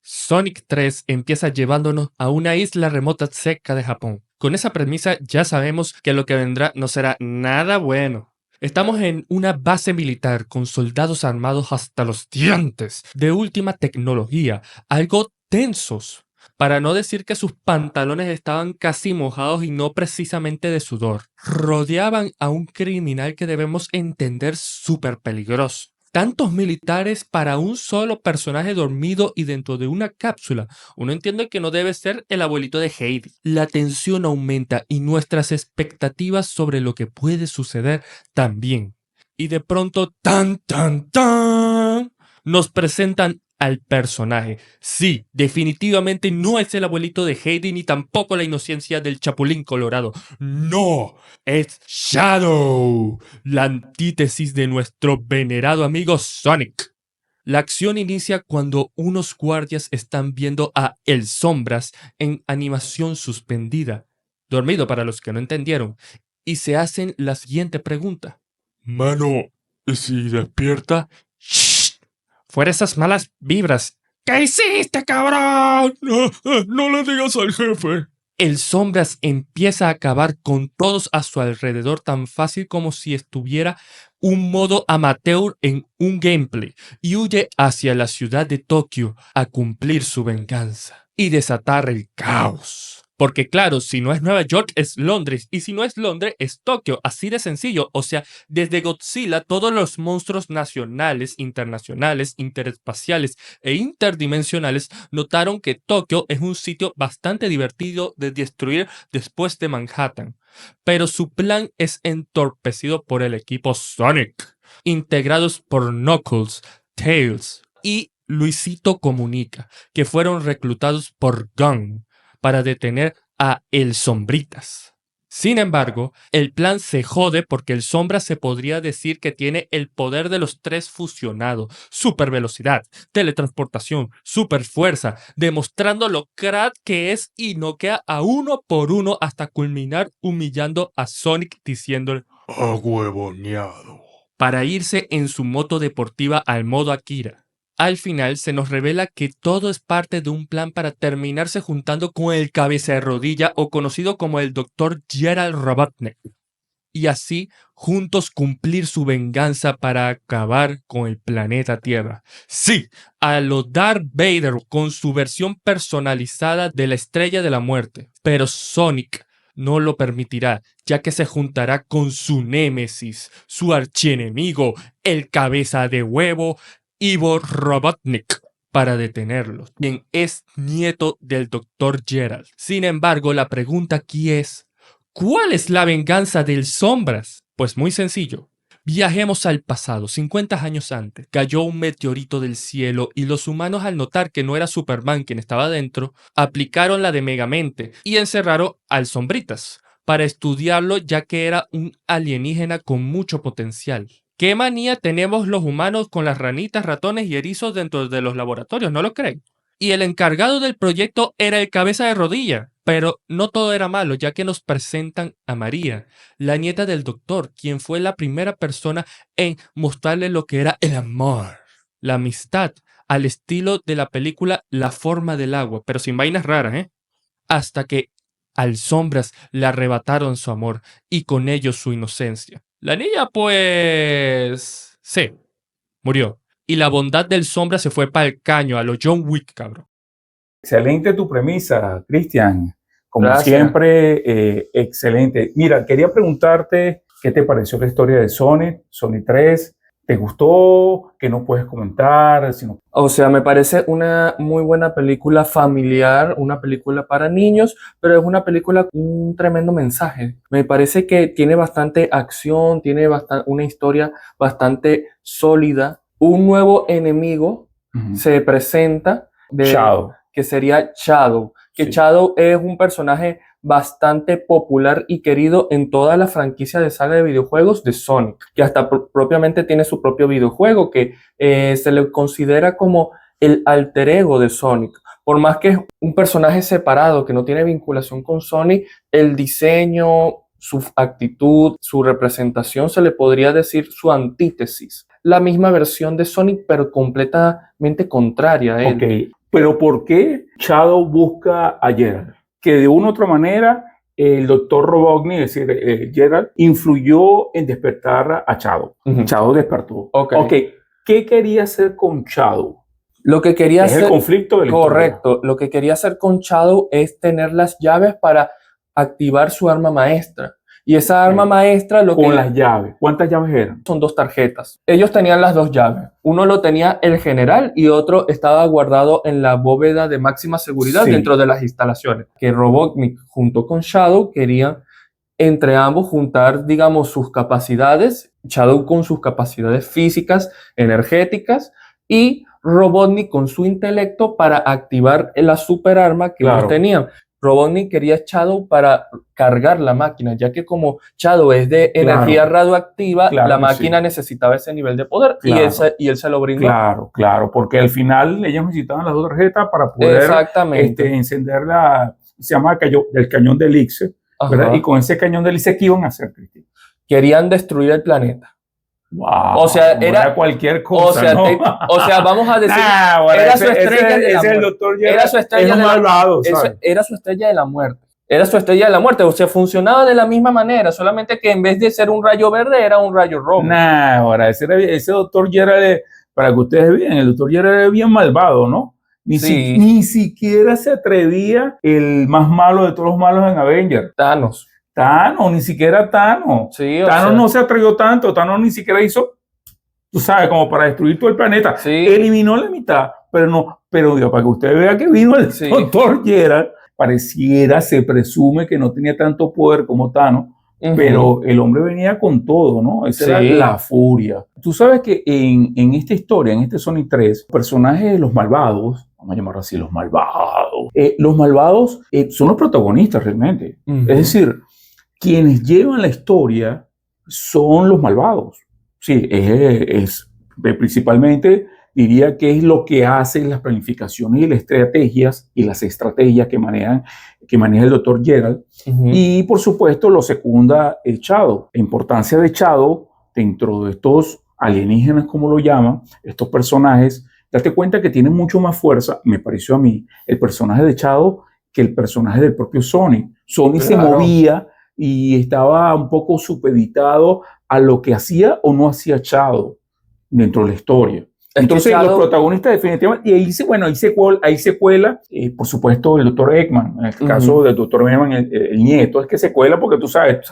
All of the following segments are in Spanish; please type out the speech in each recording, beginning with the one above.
Sonic 3 empieza llevándonos a una isla remota cerca de Japón. Con esa premisa ya sabemos que lo que vendrá no será nada bueno. Estamos en una base militar con soldados armados hasta los dientes, de última tecnología, algo tensos, para no decir que sus pantalones estaban casi mojados y no precisamente de sudor. Rodeaban a un criminal que debemos entender súper peligroso. Tantos militares para un solo personaje dormido y dentro de una cápsula. Uno entiende que no debe ser el abuelito de Heidi. La tensión aumenta y nuestras expectativas sobre lo que puede suceder también. Y de pronto, ¡tan, tan, tan! Nos presentan al personaje. Sí, definitivamente no es el abuelito de Heidi ni tampoco la inocencia del Chapulín Colorado. ¡No! Es Shadow, la antítesis de nuestro venerado amigo Sonic. La acción inicia cuando unos guardias están viendo a El Sombras en animación suspendida, dormido para los que no entendieron, y se hacen la siguiente pregunta. Mano, ¿y si despierta? ¡Shh! Fuera esas malas vibras. ¿Qué hiciste, cabrón? No le digas al jefe. El Sombras empieza a acabar con todos a su alrededor tan fácil como si estuviera un modo amateur en un gameplay y huye hacia la ciudad de Tokio a cumplir su venganza y desatar el caos. Porque claro, si no es Nueva York es Londres y si no es Londres es Tokio, así de sencillo. O sea, desde Godzilla todos los monstruos nacionales, internacionales, interespaciales e interdimensionales notaron que Tokio es un sitio bastante divertido de destruir después de Manhattan. Pero su plan es entorpecido por el equipo Sonic, integrados por Knuckles, Tails y Luisito Comunica, que fueron reclutados por Gun para detener a El Sombritas. Sin embargo, el plan se jode porque el Sombra se podría decir que tiene el poder de los tres fusionado, super velocidad, teletransportación, super fuerza, demostrando lo crack que es y noquea a uno por uno hasta culminar humillando a Sonic diciéndole "ahuevoneado" para irse en su moto deportiva al modo Akira. Al final se nos revela que todo es parte de un plan para terminarse juntando con el cabeza de rodilla o conocido como el Dr. Gerald Robotnik. Y así juntos cumplir su venganza para acabar con el planeta Tierra. Sí, a lo Darth Vader con su versión personalizada de la Estrella de la Muerte. Pero Sonic no lo permitirá, ya que se juntará con su némesis, su archienemigo, el cabeza de huevo, Ivo Robotnik, para detenerlo, quien es nieto del Dr. Gerald. Sin embargo, la pregunta aquí es, ¿cuál es la venganza del Sombras? Pues muy sencillo. Viajemos al pasado, 50 años antes. Cayó un meteorito del cielo y los humanos, al notar que no era Superman quien estaba dentro, aplicaron la de Megamente y encerraron al Sombritas para estudiarlo, ya que era un alienígena con mucho potencial. ¿Qué manía tenemos los humanos con las ranitas, ratones y erizos dentro de los laboratorios? ¿No lo creen? Y el encargado del proyecto era el cabeza de rodilla. Pero no todo era malo, ya que nos presentan a María, la nieta del doctor, quien fue la primera persona en mostrarle lo que era el amor, la amistad, al estilo de la película La forma del agua, pero sin vainas raras, ¿eh? Hasta que al Sombras le arrebataron su amor y con ello su inocencia. La niña, pues... sí, murió. Y la bondad del Sombra se fue para el caño, a lo John Wick, cabrón. Excelente tu premisa, Cristian. Como Gracias. siempre, excelente. Mira, quería preguntarte qué te pareció la historia de Sonic 3. ¿Te gustó? ¿Qué nos puedes comentar? O sea, me parece una muy buena película familiar, una película para niños, pero es una película con un tremendo mensaje. Me parece que tiene bastante acción, tiene una historia bastante sólida. Un nuevo enemigo se presenta Shadow. que sería Shadow. Que Sí. Shadow es un personaje bastante popular y querido en toda la franquicia de saga de videojuegos de Sonic, que hasta propiamente tiene su propio videojuego que se le considera como el alter ego de Sonic. Por más que es un personaje separado que no tiene vinculación con Sonic, el diseño, su actitud, su representación, se le podría decir su antítesis. La misma versión de Sonic, pero completamente contraria a él. Ok, Pero ¿por qué Shadow busca a Geralt? Que de una u otra manera el doctor Robotnik, es decir, Geralt, influyó en despertar a Shadow. Shadow despertó. Ok, ¿qué quería hacer con Shadow? Lo que quería hacer, el conflicto de la correcto, historia. lo que quería hacer con Shadow es tener las llaves para activar su arma maestra. Y esa arma maestra con las llaves. ¿Cuántas llaves eran? Son 2 tarjetas. Ellos tenían las 2 llaves. Uno lo tenía el general y otro estaba guardado en la bóveda de máxima seguridad dentro de las instalaciones. Que Robotnik junto con Shadow querían entre ambos juntar, digamos, sus capacidades. Shadow con sus capacidades físicas, energéticas y Robotnik con su intelecto para activar la superarma que ellos tenían. Robotnik quería Shadow para cargar la máquina, ya que como Shadow es de energía radioactiva, la máquina necesitaba ese nivel de poder y él se lo brindó. Claro, porque al final ellos necesitaban las 2 tarjetas para poder encender se llama el cañón de elixir, ¿verdad? Y con ese cañón de elixir, ¿qué iban a hacer, Cristian? Querían destruir el planeta. Wow, o sea, era cualquier cosa. O sea, vamos a decir, era su estrella de la muerte. Era su estrella de la muerte. Era su estrella de la muerte. O sea, funcionaba de la misma manera, solamente que en vez de ser un rayo verde, era un rayo rojo. Ese doctor Geralt, para que ustedes vean, el doctor Geralt era bien malvado, ¿no? Ni siquiera se atrevía el más malo de todos los malos en Avengers. Thanos, ni siquiera Thanos. Thanos no se atrevió tanto. Thanos ni siquiera hizo, tú sabes, como para destruir todo el planeta. Eliminó la mitad, pero para que usted vea que vino el doctor Geralt, se presume que no tenía tanto poder como Thanos, pero el hombre venía con todo, ¿no? Esa era la furia. Tú sabes que en esta historia, en este Sonic 3, personajes de los malvados, vamos a llamarlo así, los malvados son los protagonistas realmente. Es decir, quienes llevan la historia son los malvados. Sí, principalmente diría que es lo que hacen las planificaciones y las estrategias que maneja el doctor Geralt. Y por supuesto lo secunda Shadow. La importancia de Shadow dentro de estos alienígenas, como lo llaman, estos personajes, date cuenta que tienen mucho más fuerza, me pareció a mí, el personaje de Shadow que el personaje del propio Sonic. Sonic se movía y estaba un poco supeditado a lo que hacía o no hacía Shadow dentro de la historia. Entonces los protagonistas definitivamente, y ahí se cuela, por supuesto, el doctor Eggman, en el caso del doctor Eggman, el nieto, es que se cuela porque tú sabes,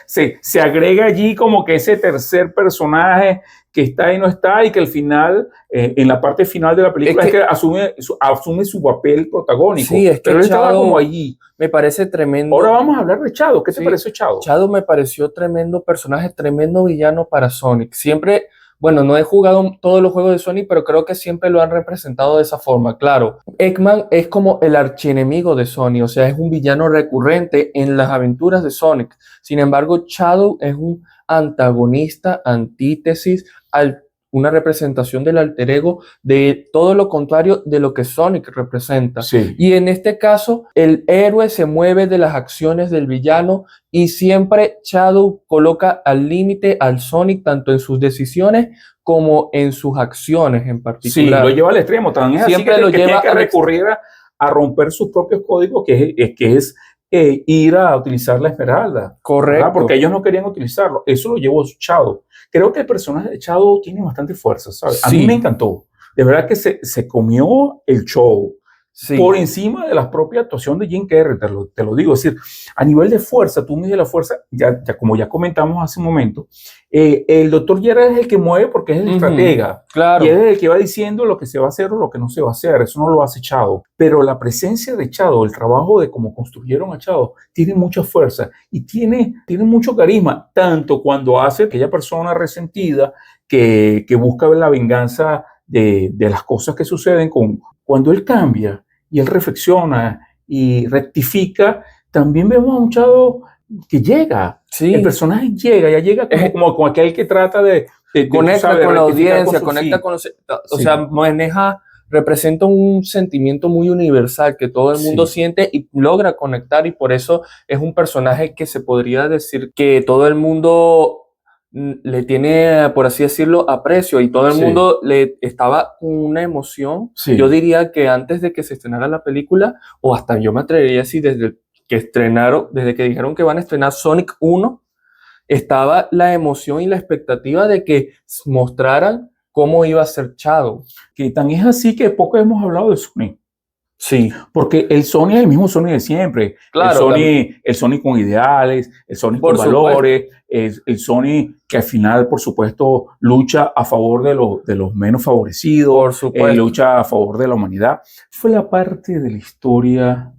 se agrega allí como que ese tercer personaje que está y no está, y que al final, en la parte final de la película, es que asume su papel protagónico. Sí, es que pero él estaba como allí. Me parece tremendo. Ahora vamos a hablar de Shadow. ¿Qué te pareció Shadow? Shadow me pareció tremendo personaje, tremendo villano para Sonic. Siempre... Bueno, no he jugado todos los juegos de Sonic, pero creo que siempre lo han representado de esa forma. Claro, Eggman es como el archienemigo de Sonic, o sea, es un villano recurrente en las aventuras de Sonic. Sin embargo, Shadow es un antagonista, antítesis, una representación del alter ego de todo lo contrario de lo que Sonic representa. Y en este caso, el héroe se mueve de las acciones del villano y siempre Shadow coloca al límite al Sonic tanto en sus decisiones como en sus acciones en particular. Sí, lo lleva al extremo. También es siempre así lo tiene lleva que recurrir a romper sus propios códigos, que es ir a utilizar la esmeralda. Correcto. ¿Verdad? Porque ellos no querían utilizarlo. Eso lo llevó Shadow. Creo que el personaje de Shadow tiene bastante fuerza, ¿sabes? A mí me encantó. De verdad que se comió el show. Por encima de la propia actuación de Jim Carrey, te lo digo. Es decir, a nivel de fuerza, tú mides la fuerza, como ya comentamos hace un momento, el doctor Geralt es el que mueve porque es el estratega. Claro. Y es el que va diciendo lo que se va a hacer o lo que no se va a hacer. Eso no lo hace Shadow. Pero la presencia de Shadow, el trabajo de cómo construyeron a Shadow, tiene mucha fuerza y tiene mucho carisma, tanto cuando hace aquella persona resentida que busca la venganza de las cosas que suceden cuando él cambia y él reflexiona y rectifica. También vemos a un Shadow que llega. El personaje llega como aquel que trata de conecta con la audiencia, conecta con los... O sea, representa un sentimiento muy universal que todo el mundo siente y logra conectar, y por eso es un personaje que se podría decir que todo el mundo le tiene, por así decirlo, aprecio y todo el Sí. mundo le estaba con una emoción. Sí. Yo diría que antes de que se estrenara la película, o hasta yo me atrevería a decir desde que dijeron que van a estrenar Sonic 1, estaba la emoción y la expectativa de que mostraran cómo iba a ser Shadow. Que tan es así que poco hemos hablado de Sonic. Sí, Porque el Sony es el mismo Sony de siempre. claro, El Sony con ideales, el Sony Por con valores, el Sony que al final, por supuesto, lucha a favor de los menos favorecidos, por supuesto. lucha a favor de la humanidad. ¿Fue la parte de la historia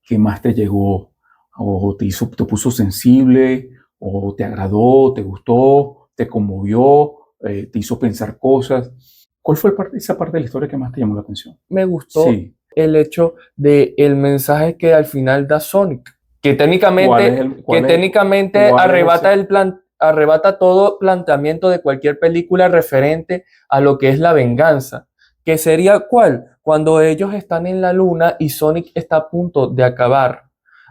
que más te llegó? ¿O te puso sensible? ¿O te agradó? ¿Te gustó? ¿Te conmovió? ¿Te hizo pensar cosas? ¿Cuál fue esa parte de la historia que más te llamó la atención? Me gustó Sí. el hecho de el mensaje que al final da Sonic, que técnicamente arrebata todo planteamiento de cualquier película referente a lo que es la venganza, que sería ¿cuál? Cuando ellos están en la luna y Sonic está a punto de acabar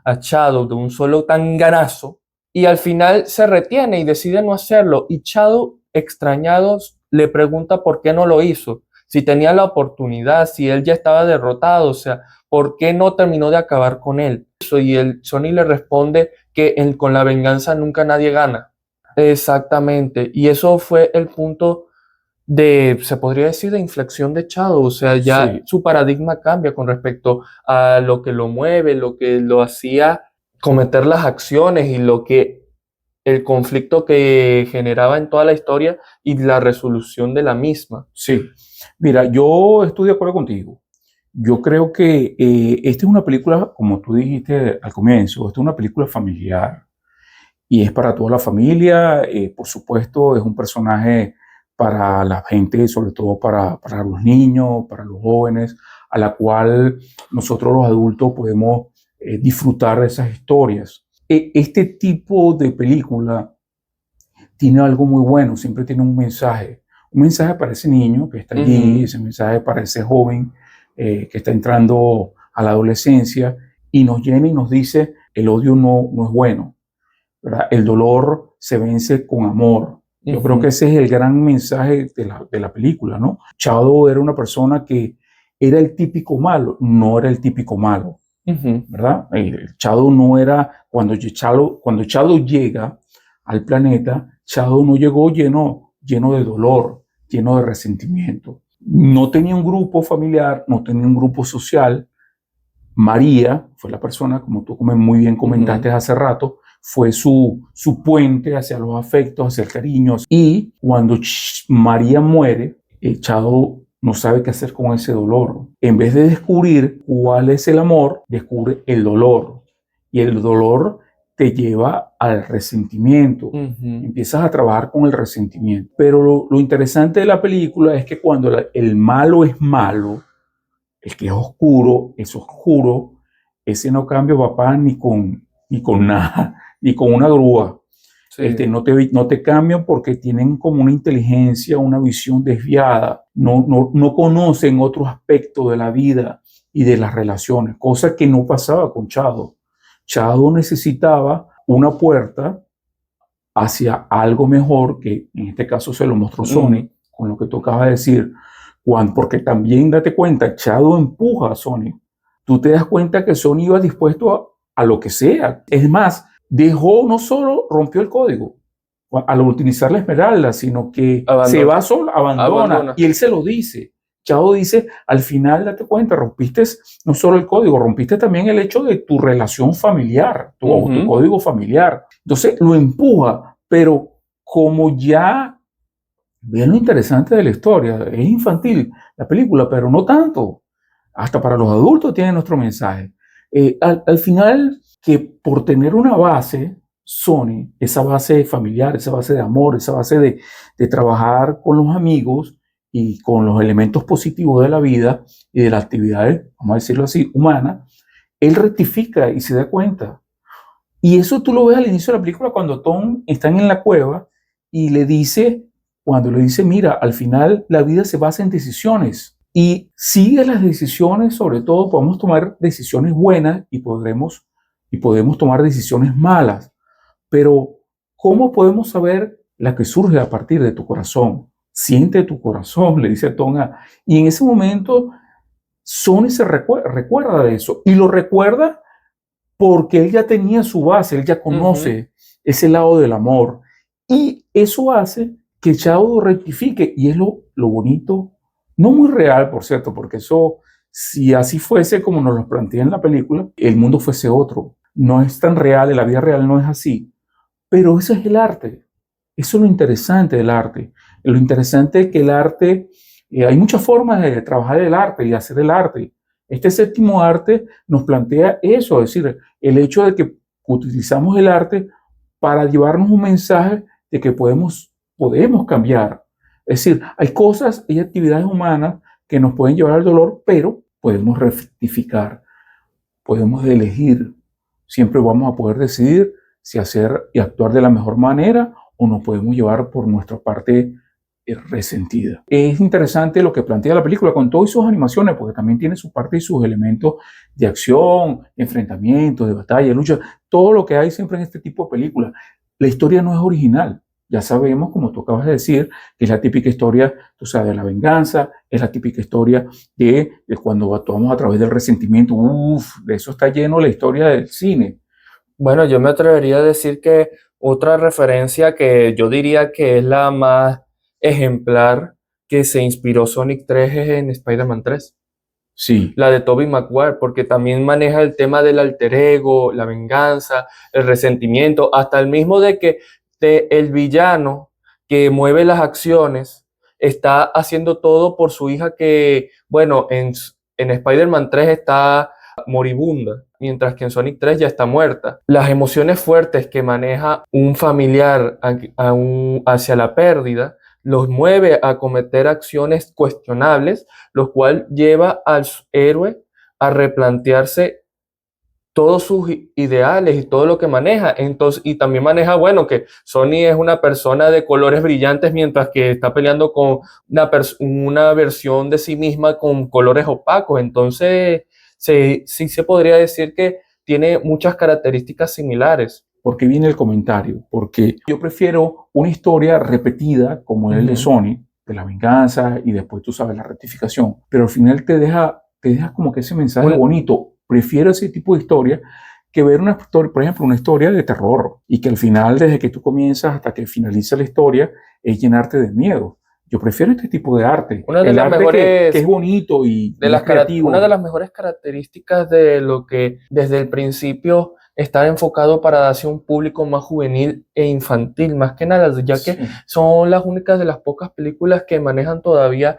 a Shadow de un solo tanganazo y al final se retiene y decide no hacerlo y Shadow, extrañado, le pregunta por qué no lo hizo. Si tenía la oportunidad, si él ya estaba derrotado, o sea, ¿por qué no terminó de acabar con él? Y el Sony le responde que con la venganza nunca nadie gana. Exactamente. Y eso fue el punto se podría decir, de inflexión de Shadow. O sea, ya Sí. su paradigma cambia con respecto a lo que lo mueve, lo que lo hacía cometer las acciones y el conflicto que generaba en toda la historia y la resolución de la misma. Sí, mira, yo estoy de acuerdo contigo. Yo creo que esta es una película, como tú dijiste al comienzo, esta es una película familiar y es para toda la familia. Por supuesto, es un personaje para la gente, sobre todo para los niños, para los jóvenes, a la cual nosotros los adultos podemos disfrutar de esas historias. Este tipo de película tiene algo muy bueno, siempre tiene un mensaje para ese niño que está allí, ese mensaje para ese joven que está entrando a la adolescencia y nos llena y nos dice, el odio no es bueno, ¿verdad? El dolor se vence con amor. Yo creo que ese es el gran mensaje de la película, ¿no? Shadow era una persona que era el típico malo, no era el típico malo, ¿verdad? Shadow no era, cuando Shadow llega al planeta, Shadow no llegó lleno de dolor, lleno de resentimiento. No tenía un grupo familiar, no tenía un grupo social. María fue la persona, como tú muy bien comentaste hace rato, fue su puente hacia los afectos, hacia el cariño. Y cuando María muere, Shadow no sabe qué hacer con ese dolor. En vez de descubrir cuál es el amor, descubre el dolor. Y el dolor te lleva al resentimiento. Empiezas a trabajar con el resentimiento. Pero lo interesante de la película es que cuando el malo es malo, el que es oscuro, ese no cambia, papá, ni con nada, ni con una grúa. Sí. No te cambian porque tienen como una inteligencia, una visión desviada. No conocen otro aspecto de la vida y de las relaciones, cosa que no pasaba con Shadow. Shadow necesitaba una puerta hacia algo mejor, que en este caso se lo mostró Sony, con lo que tú acabas de decir. Porque también date cuenta, Shadow empuja a Sony. Tú te das cuenta que Sony iba dispuesto a lo que sea. Es más, no solo rompió el código al utilizar la esmeralda, sino que se va solo, abandona. Y él se lo dice. Shadow dice, al final date cuenta, rompiste no solo el código, rompiste también el hecho de tu relación familiar, tu código familiar. Entonces lo empuja, pero como ya... Vean lo interesante de la historia, es infantil la película, pero no tanto. Hasta para los adultos tiene nuestro mensaje. Al final, que por tener una base, Sony, esa base familiar, esa base de amor, esa base de trabajar con los amigos y con los elementos positivos de la vida y de las actividades, vamos a decirlo así, humanas, él rectifica y se da cuenta. Y eso tú lo ves al inicio de la película cuando Tom está en la cueva y cuando le dice, mira, al final la vida se basa en decisiones y sigue las decisiones, sobre todo podemos tomar decisiones buenas y podemos tomar decisiones malas, pero ¿cómo podemos saber la que surge a partir de tu corazón. Siente tu corazón, le dice Tonga. Y en ese momento, Sony se recuerda de eso. Y lo recuerda porque él ya tenía su base, él ya conoce ese lado del amor. Y eso hace que Chao rectifique. Y es lo bonito, no muy real, por cierto, porque eso, si así fuese como nos lo plantea en la película, el mundo fuese otro. No es tan real, en la vida real no es así. Pero eso es el arte. Eso es lo interesante del arte. Lo interesante es que el arte, hay muchas formas de trabajar el arte y hacer el arte. Este séptimo arte nos plantea eso, es decir, el hecho de que utilizamos el arte para llevarnos un mensaje de que podemos cambiar. Es decir, hay cosas y actividades humanas que nos pueden llevar al dolor, pero podemos rectificar, podemos elegir. Siempre vamos a poder decidir si hacer y actuar de la mejor manera o nos podemos llevar por nuestra parte resentida. Es interesante lo que plantea la película con todas sus animaciones, porque también tiene su parte y sus elementos de acción, enfrentamientos, de batalla, lucha, todo lo que hay siempre en este tipo de películas. La historia no es original. Ya sabemos, como tú acabas de decir, que es la típica historia, tú sabes, de la venganza, es la típica historia de cuando actuamos a través del resentimiento. De eso está lleno la historia del cine. Bueno, yo me atrevería a decir que otra referencia que yo diría que es la más ejemplar que se inspiró Sonic 3 es en Spider-Man 3. Sí. La de Tobey Maguire, porque también maneja el tema del alter ego, la venganza, el resentimiento, hasta el mismo de que el villano que mueve las acciones está haciendo todo por su hija que, bueno, en Spider-Man 3 está moribunda, mientras que en Sonic 3 ya está muerta. Las emociones fuertes que maneja un familiar hacia la pérdida los mueve a cometer acciones cuestionables, lo cual lleva al héroe a replantearse todos sus ideales y todo lo que maneja. Entonces, y también maneja, bueno, que Sony es una persona de colores brillantes mientras que está peleando con una versión de sí misma con colores opacos. Entonces, sí se podría decir que tiene muchas características similares. ¿Por qué viene el comentario? Porque yo prefiero una historia repetida como el de Sony, de la venganza y después tú sabes la rectificación, pero al final te deja como que ese mensaje bonito. Prefiero ese tipo de historia que ver una historia, por ejemplo, una historia de terror y que al final, desde que tú comienzas hasta que finaliza la historia, es llenarte de miedo. Yo prefiero este tipo de arte. Una de el las arte mejores, que es bonito y creativo. Una de las mejores características de lo que desde el principio está enfocado para hacia un público más juvenil e infantil, más que nada, ya que son las únicas de las pocas películas que manejan todavía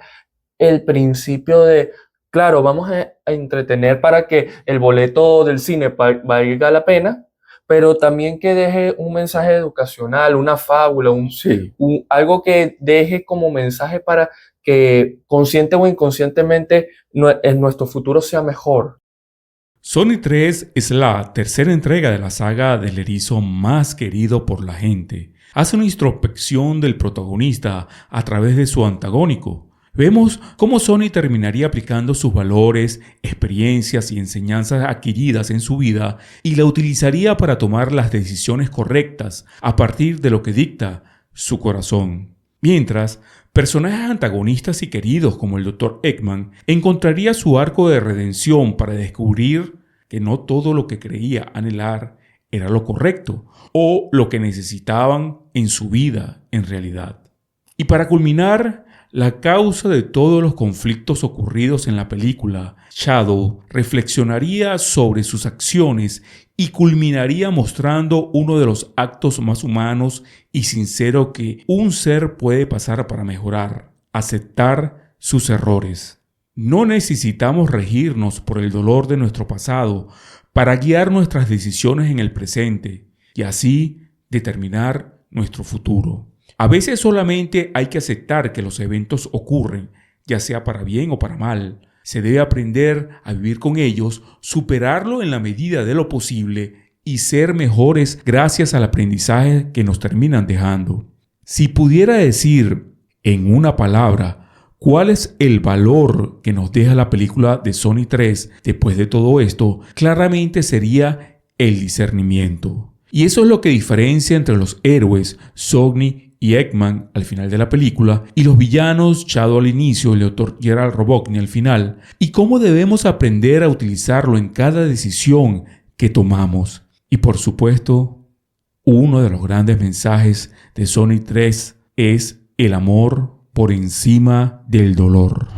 el principio de, claro, vamos a entretener para que el boleto del cine valga la pena, pero también que deje un mensaje educacional, una fábula, algo que deje como mensaje para que consciente o inconscientemente nuestro futuro sea mejor. Sonic 3 es la tercera entrega de la saga del erizo más querido por la gente. Hace una introspección del protagonista a través de su antagónico. Vemos cómo Sonic terminaría aplicando sus valores, experiencias y enseñanzas adquiridas en su vida y la utilizaría para tomar las decisiones correctas a partir de lo que dicta su corazón. Mientras, personajes antagonistas y queridos como el Dr. Eggman encontraría su arco de redención para descubrir que no todo lo que creía anhelar era lo correcto o lo que necesitaban en su vida en realidad. Y para culminar, la causa de todos los conflictos ocurridos en la película, Shadow reflexionaría sobre sus acciones y culminaría mostrando uno de los actos más humanos y sinceros que un ser puede pasar para mejorar: aceptar sus errores. No necesitamos regirnos por el dolor de nuestro pasado para guiar nuestras decisiones en el presente y así determinar nuestro futuro. A veces solamente hay que aceptar que los eventos ocurren, ya sea para bien o para mal. Se debe aprender a vivir con ellos, superarlo en la medida de lo posible y ser mejores gracias al aprendizaje que nos terminan dejando. Si pudiera decir en una palabra cuál es el valor que nos deja la película de Sonic 3 después de todo esto, claramente sería el discernimiento. Y eso es lo que diferencia entre los héroes Sony y Eggman al final de la película, y los villanos Shadow al inicio y el Dr. Gerald Robotnik al final, y cómo debemos aprender a utilizarlo en cada decisión que tomamos. Y por supuesto, uno de los grandes mensajes de Sonic 3 es el amor por encima del dolor.